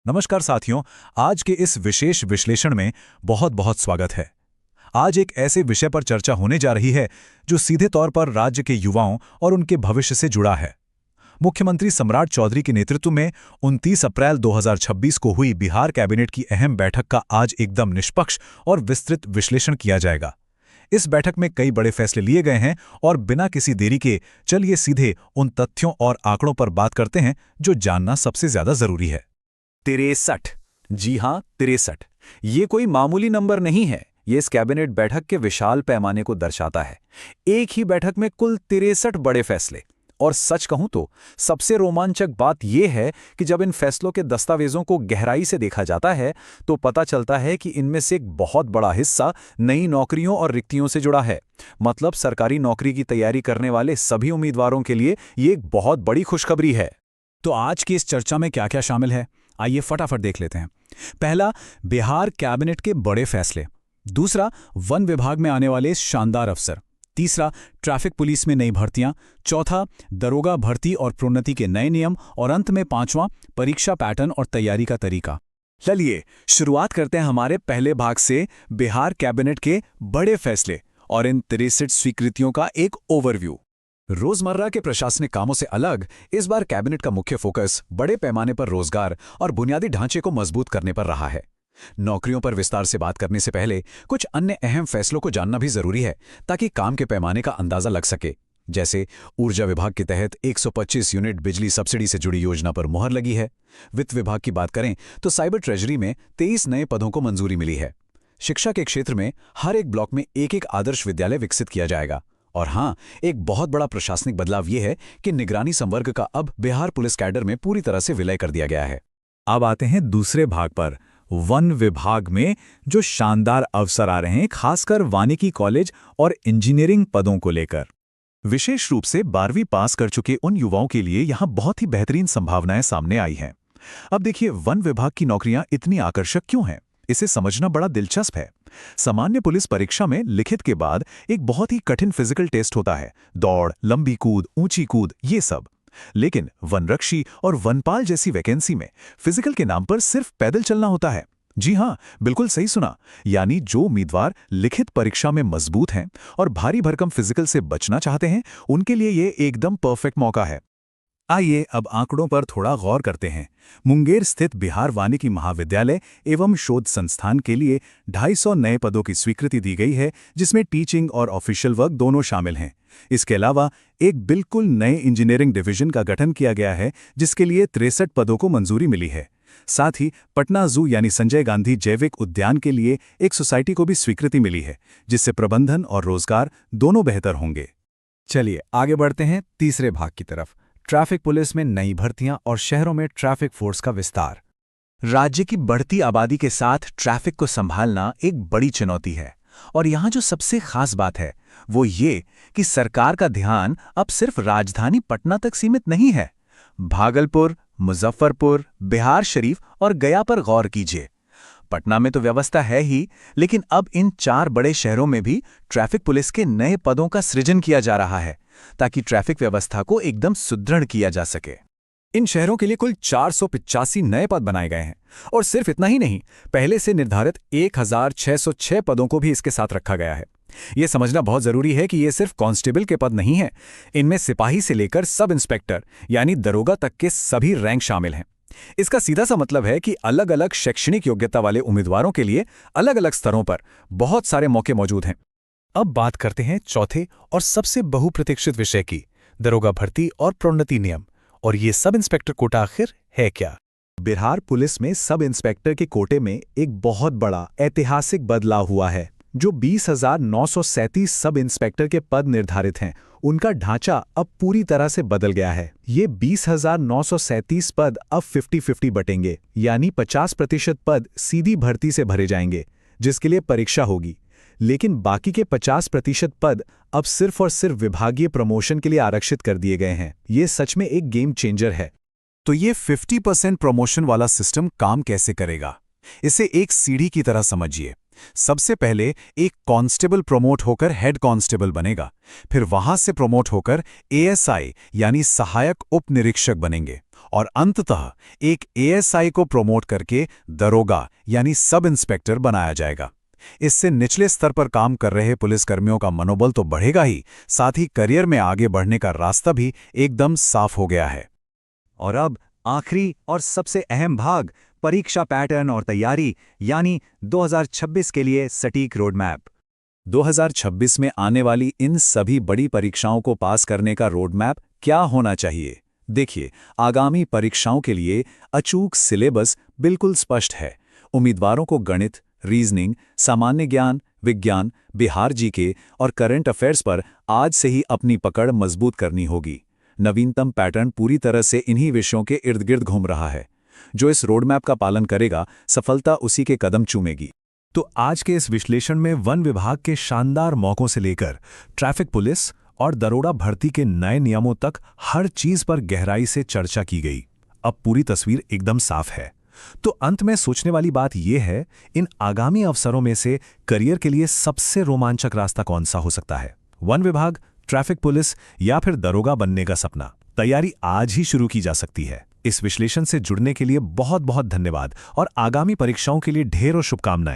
नमस्कार साथियों। आज के इस विशेष विश्लेषण में बहुत बहुत स्वागत है। आज एक ऐसे विषय पर चर्चा होने जा रही है जो सीधे तौर पर राज्य के युवाओं और उनके भविष्य से जुड़ा है। मुख्यमंत्री सम्राट चौधरी के नेतृत्व में 29 अप्रैल 2026 को हुई बिहार कैबिनेट की अहम बैठक का आज एकदम निष्पक्ष और विस्तृत विश्लेषण किया जाएगा। इस बैठक में कई बड़े फैसले लिए गए हैं और बिना किसी देरी के चलिए सीधे उन तथ्यों और आंकड़ों पर बात करते हैं जो जानना सबसे ज्यादा जरूरी है। 63। जी हां, 63। ये कोई मामूली नंबर नहीं है। ये इस कैबिनेट बैठक के विशाल पैमाने को दर्शाता है। एक ही बैठक में कुल 63 बड़े फैसले। और सच कहूं तो सबसे रोमांचक बात यह है कि जब इन फैसलों के दस्तावेजों को गहराई से देखा जाता है तो पता चलता है कि इनमें से एक बहुत बड़ा हिस्सा नई नौकरियों और रिक्तियों से जुड़ा है। मतलब सरकारी नौकरी की तैयारी करने वाले सभी उम्मीदवारों के लिए ये एक बहुत बड़ी खुशखबरी है। तो आज की इस चर्चा में क्या क्या शामिल है, आइए फटाफट देख लेते हैं। पहला, बिहार कैबिनेट के बड़े फैसले। दूसरा, वन विभाग में आने वाले शानदार अफसर। तीसरा, ट्रैफिक पुलिस में नई भर्तियां। चौथा, दरोगा भर्ती और प्रोन्नति के नए नियम। और अंत में पांचवां, परीक्षा पैटर्न और तैयारी का तरीका। चलिए शुरुआत करते हैं हमारे पहले भाग से, बिहार कैबिनेट के बड़े फैसले और इन 63 स्वीकृतियों का एक ओवरव्यू। रोजमर्रा के प्रशासनिक कामों से अलग इस बार कैबिनेट का मुख्य फोकस बड़े पैमाने पर रोजगार और बुनियादी ढांचे को मजबूत करने पर रहा है। नौकरियों पर विस्तार से बात करने से पहले कुछ अन्य अहम फैसलों को जानना भी जरूरी है ताकि काम के पैमाने का अंदाजा लग सके। जैसे ऊर्जा विभाग के तहत 125 यूनिट बिजली सब्सिडी से जुड़ी योजना पर मुहर लगी है। वित्त विभाग की बात करें तो साइबर ट्रेजरी में 23 नए पदों को मंजूरी मिली है। शिक्षा के क्षेत्र में हर एक ब्लॉक में एक आदर्श विद्यालय विकसित किया जाएगा। और हां, एक बहुत बड़ा प्रशासनिक बदलाव यह है कि निगरानी संवर्ग का अब बिहार पुलिस कैडर में पूरी तरह से विलय कर दिया गया है। अब आते हैं दूसरे भाग पर, वन विभाग में जो शानदार अवसर आ रहे हैं, खासकर वानिकी कॉलेज और इंजीनियरिंग पदों को लेकर। विशेष रूप से 12वीं पास कर चुके उन युवाओं के लिए यहां बहुत ही बेहतरीन संभावनाएं सामने आई हैं। अब देखिए, वन विभाग की नौकरियां इतनी आकर्षक क्यों हैं, इसे समझना बड़ा दिलचस्प है। सामान्य पुलिस परीक्षा में लिखित के बाद एक बहुत ही कठिन फिजिकल टेस्ट होता है, दौड़, लंबी कूद, ऊंची कूद, ये सब। लेकिन वनरक्षी और वनपाल जैसी वैकेंसी में फिजिकल के नाम पर सिर्फ पैदल चलना होता है। जी हां, बिल्कुल सही सुना। यानी जो उम्मीदवार लिखित परीक्षा में मजबूत हैं और भारी भरकम फिजिकल से बचना चाहते हैं, उनके लिए ये एकदम परफेक्ट मौका है। आइए अब आंकड़ों पर थोड़ा गौर करते हैं। मुंगेर स्थित बिहार वानिकी महाविद्यालय एवं शोध संस्थान के लिए 250 नए पदों की स्वीकृति दी गई है, जिसमें टीचिंग और ऑफिशियल वर्क दोनों शामिल हैं। इसके अलावा एक बिल्कुल नए इंजीनियरिंग डिवीजन का गठन किया गया है, जिसके लिए 63 पदों को मंजूरी मिली है। साथ ही पटना जू यानी संजय गांधी जैविक उद्यान के लिए एक सोसाइटी को भी स्वीकृति मिली है, जिससे प्रबंधन और रोजगार दोनों बेहतर होंगे। चलिए आगे बढ़ते हैं तीसरे भाग की तरफ, ट्रैफिक पुलिस में नई भर्तियां और शहरों में ट्रैफिक फोर्स का विस्तार। राज्य की बढ़ती आबादी के साथ ट्रैफिक को संभालना एक बड़ी चुनौती है। और यहां जो सबसे खास बात है वो ये कि सरकार का ध्यान अब सिर्फ राजधानी पटना तक सीमित नहीं है। भागलपुर, मुजफ्फरपुर, बिहार शरीफ और गया पर गौर कीजिए। पटना में तो व्यवस्था है ही, लेकिन अब इन 4 बड़े शहरों में भी ट्रैफिक पुलिस के नए पदों का सृजन किया जा रहा है ताकि ट्रैफिक व्यवस्था को एकदम सुदृढ़ किया जा सके। इन शहरों के लिए कुल 485 नए पद बनाए गए हैं। और सिर्फ इतना ही नहीं, पहले से निर्धारित 1606 पदों को भी इसके साथ रखा गया है। यह समझना बहुत जरूरी है कि ये सिर्फ कांस्टेबल के पद नहीं हैं। इनमें सिपाही से लेकर सब इंस्पेक्टर यानी दरोगा तक के सभी रैंक शामिल हैं। इसका सीधा सा मतलब है कि अलग अलग शैक्षणिक योग्यता वाले उम्मीदवारों के लिए अलग अलग स्तरों पर बहुत सारे मौके मौजूद हैं। अब बात करते हैं चौथे और सबसे बहुप्रतीक्षित विषय की, दरोगा भर्ती और प्रोन्नति नियम। और ये सब इंस्पेक्टर कोटा आखिर है क्या? बिहार पुलिस में सब इंस्पेक्टर के कोटे में एक बहुत बड़ा ऐतिहासिक बदलाव हुआ है। जो 20,937 सब इंस्पेक्टर के पद निर्धारित हैं, उनका ढांचा अब पूरी तरह से बदल गया है। ये 20,937 पद अब 50-50 बटेंगे, यानी 50% पद सीधी भर्ती से भरे जाएंगे, जिसके लिए परीक्षा होगी। लेकिन बाकी के 50% पद अब सिर्फ और सिर्फ विभागीय प्रमोशन के लिए आरक्षित कर दिए गए हैं। ये सच में एक गेम चेंजर है। तो ये 50% प्रमोशन वाला सिस्टम काम कैसे करेगा? इसे एक सीढ़ी की तरह समझिए। सबसे पहले एक कांस्टेबल प्रमोट होकर हेड कांस्टेबल बनेगा, फिर वहां से प्रमोट होकर एएसआई यानी सहायक उप निरीक्षक बनेंगे और अंततः एक एएसआई को प्रमोट करके दरोगा यानी सब इंस्पेक्टर बनाया जाएगा। इससे निचले स्तर पर काम कर रहे पुलिसकर्मियों का मनोबल तो बढ़ेगा ही, साथ ही करियर में आगे बढ़ने का रास्ता भी एकदम साफ हो गया है। और अब आखिरी और सबसे अहम भाग, परीक्षा पैटर्न और तैयारी, यानी 2026 के लिए सटीक रोड मैप। 2026 में आने वाली इन सभी बड़ी परीक्षाओं को पास करने का रोड मैप क्या होना चाहिए? देखिए, आगामी परीक्षाओं के लिए अचूक सिलेबस बिल्कुल स्पष्ट है। उम्मीदवारों को गणित, रीजनिंग, सामान्य ज्ञान, विज्ञान, बिहार जीके और करंट अफेयर्स पर आज से ही अपनी पकड़ मजबूत करनी होगी। नवीनतम पैटर्न पूरी तरह से इन्हीं विषयों के इर्द गिर्द घूम रहा है। जो इस रोडमैप का पालन करेगा, सफलता उसी के कदम चूमेगी। तो आज के इस विश्लेषण में वन विभाग के शानदार मौकों से लेकर ट्रैफिक पुलिस और दरोगा भर्ती के नए नियमों तक हर चीज पर गहराई से चर्चा की गई। अब पूरी तस्वीर एकदम साफ है। तो अंत में सोचने वाली बात यह है, इन आगामी अवसरों में से करियर के लिए सबसे रोमांचक रास्ता कौन सा हो सकता है? वन विभाग, ट्रैफिक पुलिस या फिर दरोगा बनने का सपना? तैयारी आज ही शुरू की जा सकती है। इस विश्लेषण से जुड़ने के लिए बहुत बहुत धन्यवाद और आगामी परीक्षाओं के लिए ढेरों शुभकामनाएं।